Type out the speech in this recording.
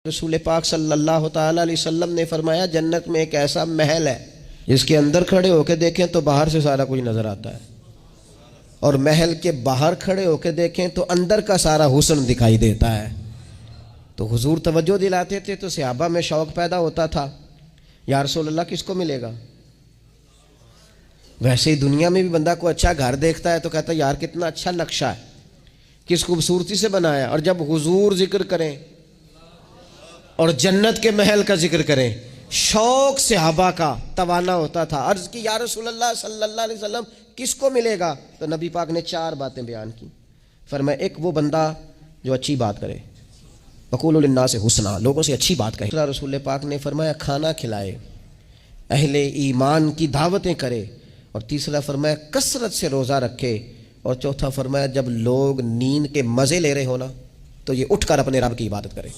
رسول پاک صلی اللہ تعالیٰ علیہ وسلم نے فرمایا جنت میں ایک ایسا محل ہے جس کے اندر کھڑے ہو کے دیکھیں تو باہر سے سارا کچھ نظر آتا ہے، اور محل کے باہر کھڑے ہو کے دیکھیں تو اندر کا سارا حسن دکھائی دیتا ہے۔ تو حضور توجہ دلاتے تھے تو صحابہ میں شوق پیدا ہوتا تھا، یا رسول اللہ کس کو ملے گا؟ ویسے ہی دنیا میں بھی بندہ کو اچھا گھر دیکھتا ہے تو کہتا ہے یار کتنا اچھا نقشہ ہے، کس خوبصورتی سے بنایا، اور جب حضور ذکر کریں اور جنت کے محل کا ذکر کریں شوق صحابہ کا توانا ہوتا تھا۔ عرض کی یا رسول اللہ صلی اللہ علیہ وسلم کس کو ملے گا؟ تو نبی پاک نے 4 باتیں بیان کی۔ فرمایا ایک وہ بندہ جو اچھی بات کرے، وقولوا للناس حسنا، لوگوں سے اچھی بات کہے۔ رسول پاک نے فرمایا کھانا کھلائے، اہل ایمان کی دعوتیں کرے، اور تیسرا فرمایا کثرت سے روزہ رکھے، اور چوتھا فرمایا جب لوگ نیند کے مزے لے رہے ہونا تو یہ اٹھ کر اپنے رب کی عبادت کرے۔